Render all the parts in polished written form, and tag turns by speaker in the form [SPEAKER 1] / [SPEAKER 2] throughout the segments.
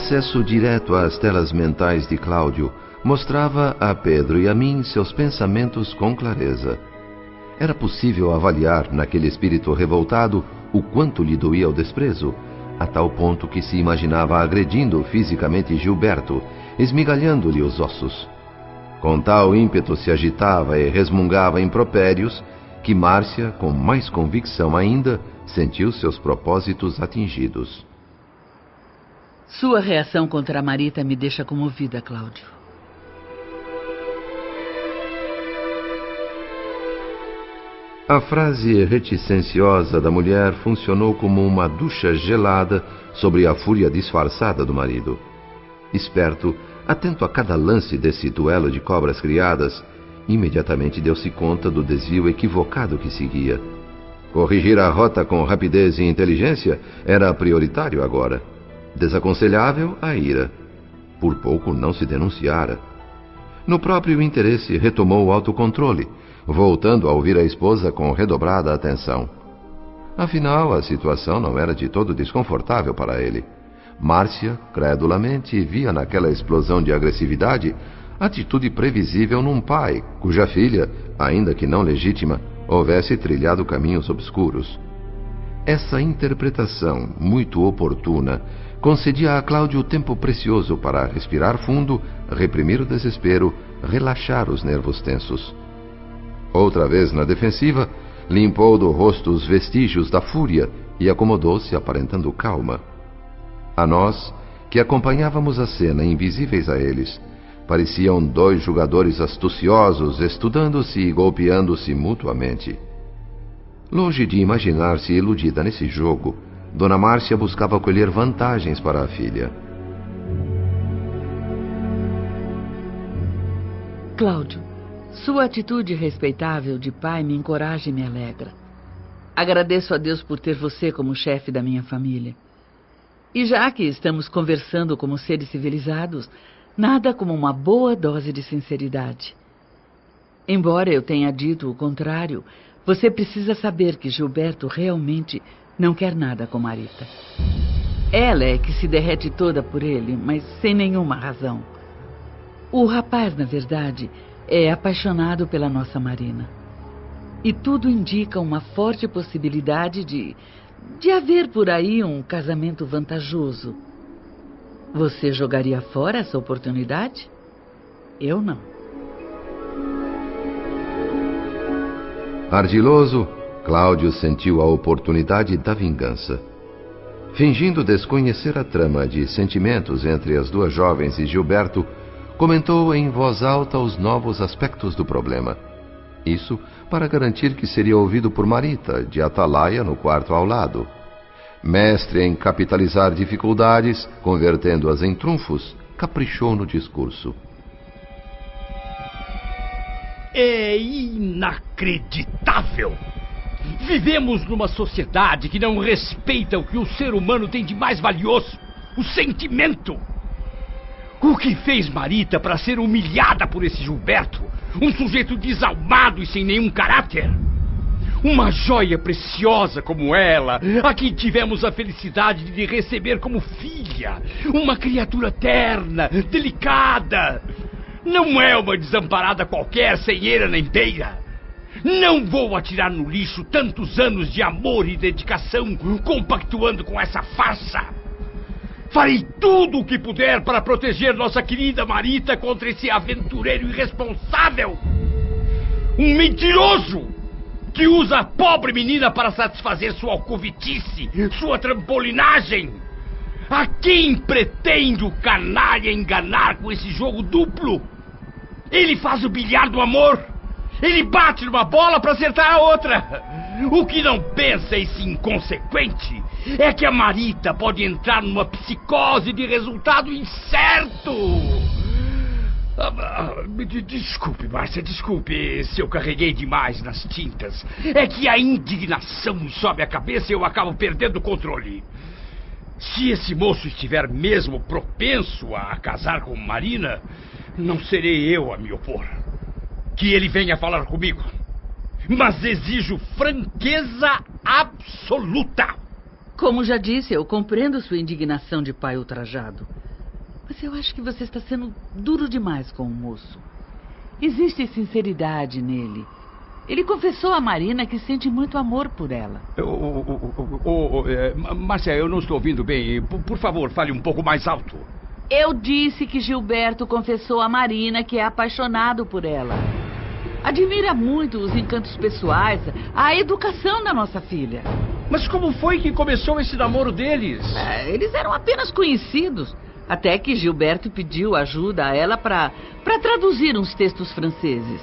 [SPEAKER 1] acesso direto às telas mentais de Cláudio mostrava a Pedro e a mim seus pensamentos com clareza. Era possível avaliar naquele espírito revoltado o quanto lhe doía o desprezo, a tal ponto que se imaginava agredindo fisicamente Gilberto, esmigalhando-lhe os ossos. Com tal ímpeto se agitava e resmungava impropérios que Márcia, com mais convicção ainda, sentiu seus propósitos atingidos.
[SPEAKER 2] Sua reação contra a Marita me deixa comovida, Cláudio.
[SPEAKER 1] A frase reticenciosa da mulher funcionou como uma ducha gelada sobre a fúria disfarçada do marido. Esperto, atento a cada lance desse duelo de cobras criadas, imediatamente deu-se conta do desvio equivocado que seguia. Corrigir a rota com rapidez e inteligência era prioritário agora. Desaconselhável, a ira. Por pouco não se denunciara. No próprio interesse, retomou o autocontrole, voltando a ouvir a esposa com redobrada atenção. Afinal, a situação não era de todo desconfortável para ele. Márcia, credulamente, via naquela explosão de agressividade atitude previsível num pai cuja filha, ainda que não legítima, houvesse trilhado caminhos obscuros. Essa interpretação, muito oportuna, concedia a Cláudio tempo precioso para respirar fundo, reprimir o desespero, relaxar os nervos tensos. Outra vez na defensiva, limpou do rosto os vestígios da fúria e acomodou-se aparentando calma. A nós, que acompanhávamos a cena invisíveis a eles, pareciam dois jogadores astuciosos estudando-se e golpeando-se mutuamente. Longe de imaginar-se iludida nesse jogo, Dona Márcia buscava colher vantagens para a filha.
[SPEAKER 2] Cláudio, sua atitude respeitável de pai me encoraja e me alegra. Agradeço a Deus por ter você como chefe da minha família. E já que estamos conversando como seres civilizados, nada como uma boa dose de sinceridade. Embora eu tenha dito o contrário, você precisa saber que Gilberto realmente não quer nada com Marita. Ela é que se derrete toda por ele, mas sem nenhuma razão. O rapaz, na verdade, é apaixonado pela nossa Marina. E tudo indica uma forte possibilidade de haver por aí um casamento vantajoso. Você jogaria fora essa oportunidade? Eu não.
[SPEAKER 1] Ardiloso, Cláudio sentiu a oportunidade da vingança. Fingindo desconhecer a trama de sentimentos entre as duas jovens e Gilberto, comentou em voz alta os novos aspectos do problema. Isso para garantir que seria ouvido por Marita, de atalaia no quarto ao lado. Mestre em capitalizar dificuldades, convertendo-as em trunfos, caprichou no discurso.
[SPEAKER 3] É inacreditável! Vivemos numa sociedade que não respeita o que o ser humano tem de mais valioso, o sentimento. O que fez Marita para ser humilhada por esse Gilberto? Um sujeito desalmado e sem nenhum caráter? Uma joia preciosa como ela, a quem tivemos a felicidade de receber como filha. Uma criatura terna, delicada. Não é uma desamparada qualquer, sem eira nem beira. Não vou atirar no lixo tantos anos de amor e dedicação compactuando com essa farsa. Farei tudo o que puder para proteger nossa querida Marita contra esse aventureiro irresponsável. Um mentiroso que usa a pobre menina para satisfazer sua alcovitice, sua trampolinagem. A quem pretende o canalha enganar com esse jogo duplo? Ele faz o bilhar do amor. Ele bate numa bola para acertar a outra. O que não pensa esse inconsequente é que a Marita pode entrar numa psicose de resultado incerto. Desculpe, Márcia, desculpe se eu carreguei demais nas tintas. É que a indignação me sobe a cabeça e eu acabo perdendo o controle. Se esse moço estiver mesmo propenso a casar com Marina, não serei eu a me opor. Que ele venha falar comigo. Mas exijo franqueza absoluta.
[SPEAKER 2] Como já disse, eu compreendo sua indignação de pai ultrajado. Mas eu acho que você está sendo duro demais com o moço. Existe sinceridade nele. Ele confessou a Marina que sente muito amor por ela.
[SPEAKER 3] Márcia, eu não estou ouvindo bem. Por favor, fale um pouco mais alto.
[SPEAKER 2] Eu disse que Gilberto confessou a Marina que é apaixonado por ela. Admira muito os encantos pessoais, a educação da nossa filha.
[SPEAKER 3] Mas como foi que começou esse namoro deles?
[SPEAKER 2] Eles eram apenas conhecidos. Até que Gilberto pediu ajuda a ela para traduzir uns textos franceses.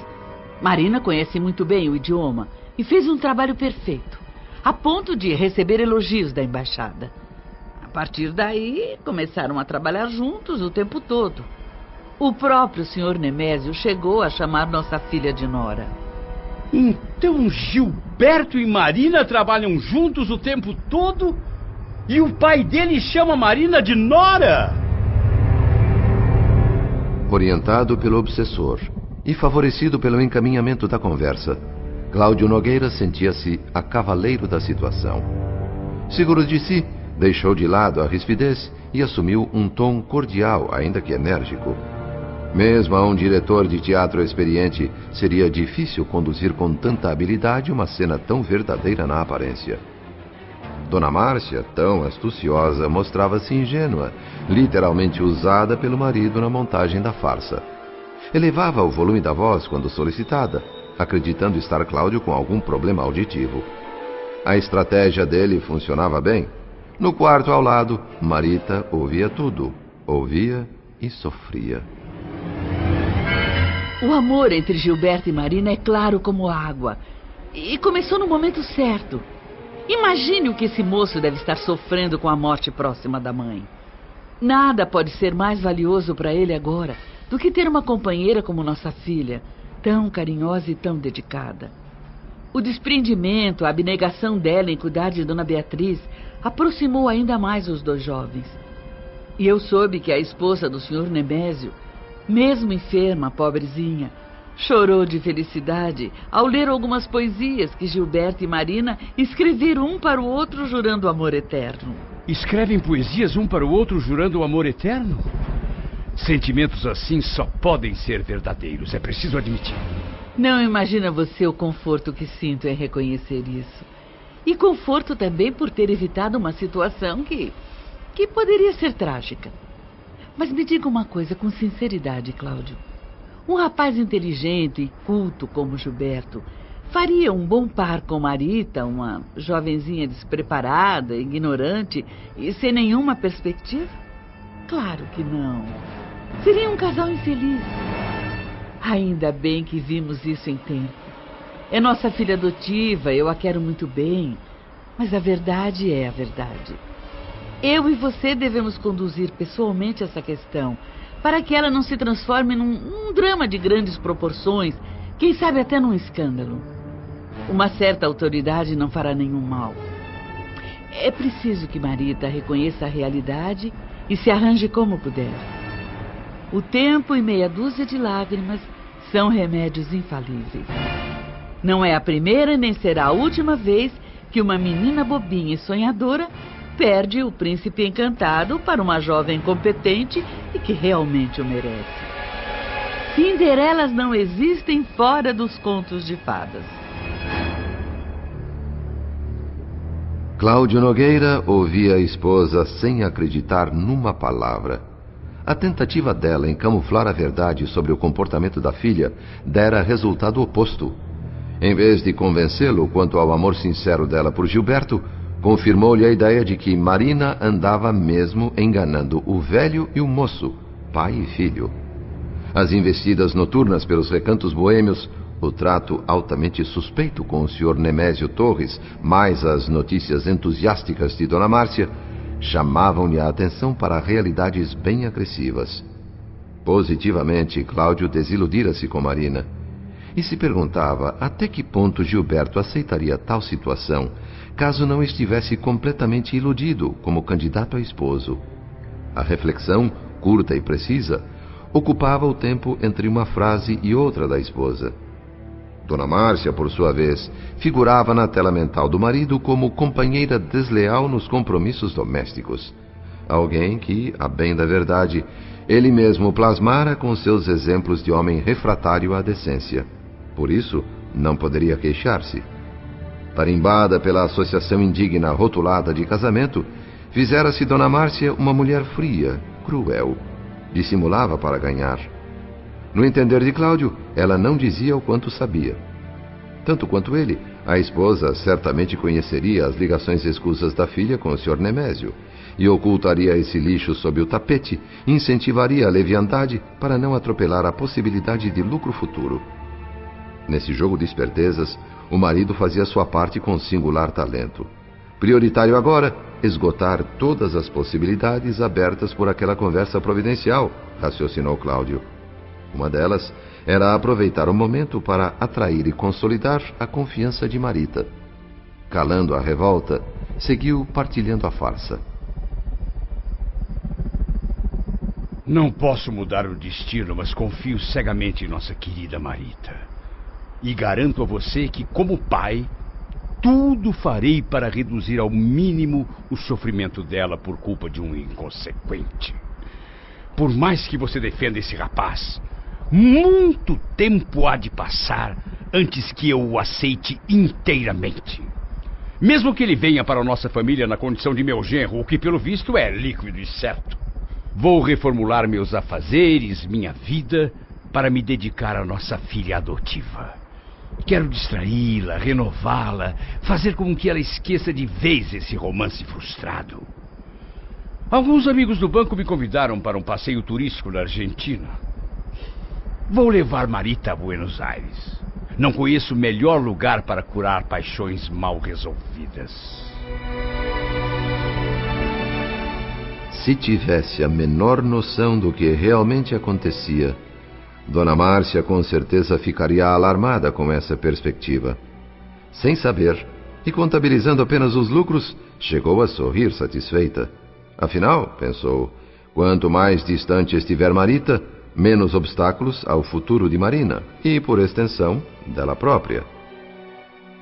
[SPEAKER 2] Marina conhece muito bem o idioma e fez um trabalho perfeito, a ponto de receber elogios da embaixada. A partir daí, começaram a trabalhar juntos o tempo todo. O próprio Sr. Nemésio chegou a chamar nossa filha de nora.
[SPEAKER 3] Então Gilberto e Marina trabalham juntos o tempo todo? E o pai dele chama Marina de nora?
[SPEAKER 1] Orientado pelo obsessor e favorecido pelo encaminhamento da conversa, Cláudio Nogueira sentia-se a cavaleiro da situação. Seguro de si, deixou de lado a rispidez e assumiu um tom cordial, ainda que enérgico. Mesmo a um diretor de teatro experiente, seria difícil conduzir com tanta habilidade uma cena tão verdadeira na aparência. Dona Márcia, tão astuciosa, mostrava-se ingênua, literalmente usada pelo marido na montagem da farsa. Elevava o volume da voz quando solicitada, acreditando estar Cláudio com algum problema auditivo. A estratégia dele funcionava bem. No quarto ao lado, Marita ouvia tudo. Ouvia e sofria.
[SPEAKER 2] O amor entre Gilberto e Marina é claro como água. E começou no momento certo. Imagine o que esse moço deve estar sofrendo com a morte próxima da mãe. Nada pode ser mais valioso para ele agora do que ter uma companheira como nossa filha, tão carinhosa e tão dedicada. O desprendimento, a abnegação dela em cuidar de Dona Beatriz aproximou ainda mais os dois jovens. E eu soube que a esposa do Sr. Nemésio, mesmo enferma, pobrezinha, chorou de felicidade ao ler algumas poesias que Gilberto e Marina escreveram um para o outro jurando amor eterno.
[SPEAKER 3] Escrevem poesias um para o outro jurando amor eterno? Sentimentos assim só podem ser verdadeiros, é preciso admitir.
[SPEAKER 2] Não imagina você o conforto que sinto em reconhecer isso. E conforto também por ter evitado uma situação que poderia ser trágica. Mas me diga uma coisa com sinceridade, Cláudio. Um rapaz inteligente e culto como Gilberto faria um bom par com Marita, uma jovenzinha despreparada, ignorante e sem nenhuma perspectiva? Claro que não. Seria um casal infeliz. Ainda bem que vimos isso em tempo. É nossa filha adotiva, eu a quero muito bem, mas a verdade é a verdade. Eu e você devemos conduzir pessoalmente essa questão, para que ela não se transforme num drama de grandes proporções, quem sabe até num escândalo. Uma certa autoridade não fará nenhum mal. É preciso que Marita reconheça a realidade e se arranje como puder. O tempo e meia dúzia de lágrimas são remédios infalíveis. Não é a primeira nem será a última vez que uma menina bobinha e sonhadora perde o príncipe encantado para uma jovem competente e que realmente o merece. Cinderelas não existem fora dos contos de fadas.
[SPEAKER 1] Cláudio Nogueira ouvia a esposa sem acreditar numa palavra. A tentativa dela em camuflar a verdade sobre o comportamento da filha dera resultado oposto. Em vez de convencê-lo quanto ao amor sincero dela por Gilberto, confirmou-lhe a ideia de que Marina andava mesmo enganando o velho e o moço, pai e filho. As investidas noturnas pelos recantos boêmios, o trato altamente suspeito com o Sr. Nemésio Torres, mais as notícias entusiásticas de Dona Márcia, chamavam-lhe a atenção para realidades bem agressivas. Positivamente, Cláudio desiludira-se com Marina e se perguntava até que ponto Gilberto aceitaria tal situação caso não estivesse completamente iludido como candidato a esposo. A reflexão, curta e precisa, ocupava o tempo entre uma frase e outra da esposa. Dona Márcia, por sua vez, figurava na tela mental do marido como companheira desleal nos compromissos domésticos. Alguém que, a bem da verdade, ele mesmo plasmara com seus exemplos de homem refratário à decência. Por isso, não poderia queixar-se. Tarimbada pela associação indigna rotulada de casamento, fizera-se Dona Márcia uma mulher fria, cruel. Dissimulava para ganhar. No entender de Cláudio, ela não dizia o quanto sabia. Tanto quanto ele, a esposa certamente conheceria as ligações escusas da filha com o Sr. Nemésio, e ocultaria esse lixo sob o tapete, incentivaria a leviandade para não atropelar a possibilidade de lucro futuro. Nesse jogo de espertezas, o marido fazia sua parte com singular talento. Prioritário agora, esgotar todas as possibilidades abertas por aquela conversa providencial, raciocinou Cláudio. Uma delas era aproveitar o momento para atrair e consolidar a confiança de Marita. Calando a revolta, seguiu partilhando a farsa.
[SPEAKER 3] Não posso mudar o destino, mas confio cegamente em nossa querida Marita. E garanto a você que, como pai, tudo farei para reduzir ao mínimo o sofrimento dela por culpa de um inconsequente. Por mais que você defenda esse rapaz, muito tempo há de passar antes que eu o aceite inteiramente. Mesmo que ele venha para a nossa família na condição de meu genro, o que pelo visto é líquido e certo. Vou reformular meus afazeres, minha vida, para me dedicar à nossa filha adotiva. Quero distraí-la, renová-la, fazer com que ela esqueça de vez esse romance frustrado. Alguns amigos do banco me convidaram para um passeio turístico na Argentina. Vou levar Marita a Buenos Aires. Não conheço melhor lugar para curar paixões mal resolvidas.
[SPEAKER 1] Se tivesse a menor noção do que realmente acontecia, Dona Márcia com certeza ficaria alarmada com essa perspectiva. Sem saber, e contabilizando apenas os lucros, chegou a sorrir satisfeita. Afinal, pensou, quanto mais distante estiver Marita, menos obstáculos ao futuro de Marina e, por extensão, dela própria.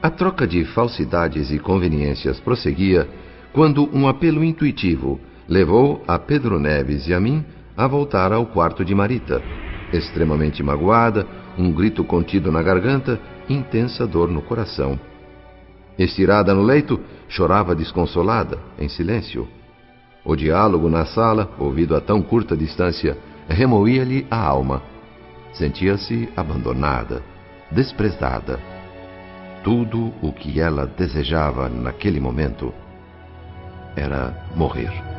[SPEAKER 1] A troca de falsidades e conveniências prosseguia quando um apelo intuitivo levou a Pedro Neves e a mim a voltar ao quarto de Marita. Extremamente magoada, um grito contido na garganta, intensa dor no coração. Estirada no leito, chorava desconsolada, em silêncio. O diálogo na sala, ouvido a tão curta distância, remoía-lhe a alma. Sentia-se abandonada, desprezada. Tudo o que ela desejava naquele momento era morrer.